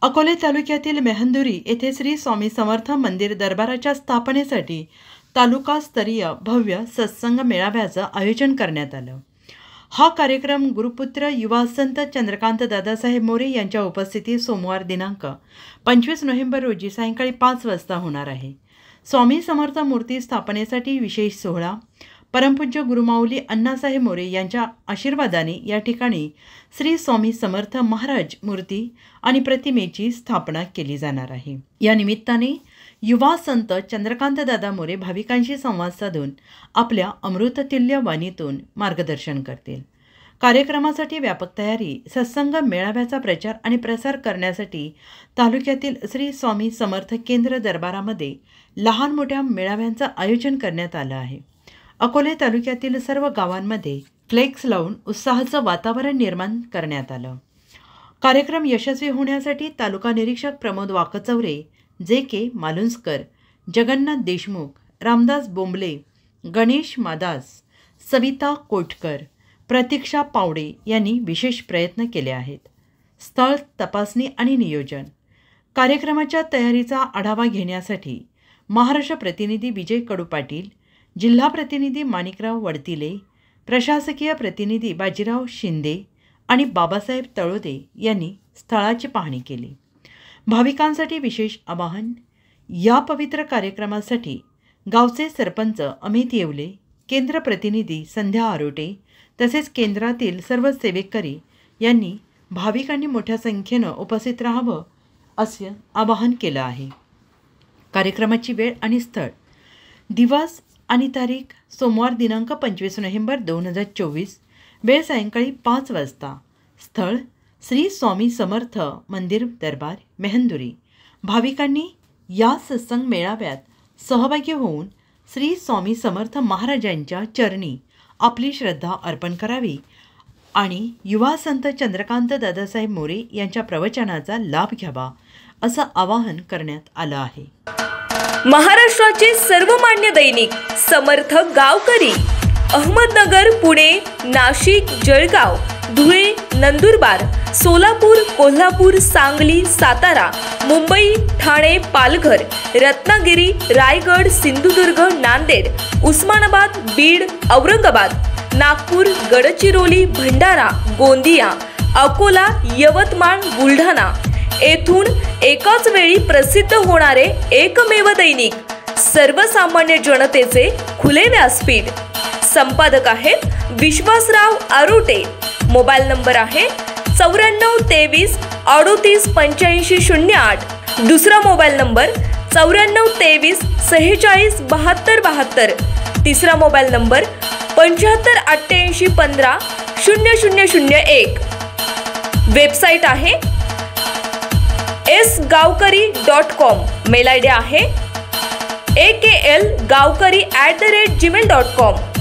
अकोले तालुक्यातील मेहंदुरी येथे श्री स्वामी समर्थ मंदिर दरबाराच्या स्थापनेसाठी तालुकास्तरीय भव्य सत्संग मेळाव्याचं आयोजन करण्यात आलं। हा कार्यक्रम गुरुपुत्र युवा संत चंद्रकांत दादासाहेब मोरे यांच्या उपस्थितीत सोमवार दिनांक 25 नोव्हेंबर रोजी सायंकाळी 5 वाजता होणार आहे। स्वामी समर्थ मूर्ती स्थापनेसाठी विशेष सोहळा परमपूज्य गुरुमाऊली अण्णासाहेब मोरे यांच्या आशीर्वादाने या ठिकाणी श्री स्वामी समर्थ महाराज मूर्ती आणि प्रतिमेची स्थापना केली जाणार आहे। या निमित्ताने युवा संत चंद्रकांत दादा मोरे भाविकांशी संवाद साधून आपल्या अमृततुल्य वाणीतून मार्गदर्शन करतील। कार्यक्रमासाठी व्यापक तयारी सत्संग मेळाव्याचा प्रचार आणि प्रसार करण्यासाठी तालुक्यातील श्री स्वामी समर्थ केंद्र दरबारामध्ये लहान मोठ्या मेळाव्यांचं आयोजन करण्यात आलं आहे। अकोले तालुक्यातील सर्व गावांमध्ये फ्लेक्स लावून उत्साहाचं वातावरण निर्माण करण्यात आलं। कार्यक्रम यशस्वी होण्यासाठी तालुका निरीक्षक प्रमोद वाकचौरे, जे.के. मालुंजकर, जगन्नाथ देशमुख, रामदास बोंबले, गणेश मादास, सविता कोटकर, प्रतीक्षा पावडे यांनी विशेष प्रयत्न केले आहेत। स्थळ तपासणी आणि नियोजन कार्यक्रमाच्या तयारीचा आढावा घेण्यासाठी महाराष्ट्र प्रतिनिधी विजय कडू पाटील, जिल्हा प्रतिनिधी माणिकराव वडतिले, प्रशासकीय प्रतिनिधी बाजीराव शिंदे आणि बाबासाहेब तळोदे यांनी स्थळाची पाहणी केली। भाविकांसाठी विशेष आवाहन या पवित्र कार्यक्रमासाठी गावचे सरपंच अमित येवले, केंद्र प्रतिनिधी संध्या आरोटे तसेच केंद्रातील सर्व सेवेकरी यांनी भाविकांनी मोठ्या संख्येनं उपस्थित राहावं असे आवाहन केलं आहे। कार्यक्रमाची वेळ आणि स्थळ दिवस आणि तारीख सोमवार दिनांक 25 नोव्हेंबर 2024, वेळ सायंकाळी 5 वाजता, स्थळ श्री स्वामी समर्थ मंदिर दरबार मेहंदुरी। भाविकांनी या सत्संग मेळाव्यात सहभागी होऊन श्री स्वामी समर्थ महाराजांच्या चरणी आपली श्रद्धा अर्पण करावी आणि युवा संत चंद्रकांत दादासाहेब मोरे यांच्या प्रवचनाचा लाभ घ्यावा असं आवाहन करण्यात आलं आहे। महाराष्ट्राचे सर्वमान्य दैनिक समर्थ गावकरी अहमदनगर, पुणे, नाशिक, जळगाव, धुळे, नंदुरबार, सोलापूर, कोल्हापूर, सांगली, सातारा, मुंबई, ठाणे, पालघर, रत्नागिरी, रायगड, सिंधुदुर्ग, नांदेड, उस्मानाबाद, बीड, औरंगाबाद, नागपूर, गडचिरोली, भंडारा, गोंदिया, अकोला, यवतमाळ, बुलढाणा येथून एकाच वेळी प्रसिद्ध होणारे एकमेव दैनिक सर्वसामान्य जनतेचे खुले व्यासपीठ। संपादक आहेत विश्वासराव आरोटे। मोबाईल नंबर आहे 94 23 38 85 08। दुसरा मोबाईल नंबर 94 23 46 72 72। तिसरा मोबाईल नंबर 75 88 15 0001। वेबसाईट आहे sgavkari.com। मेल आयडी आहे aklgavkari@gmail.com।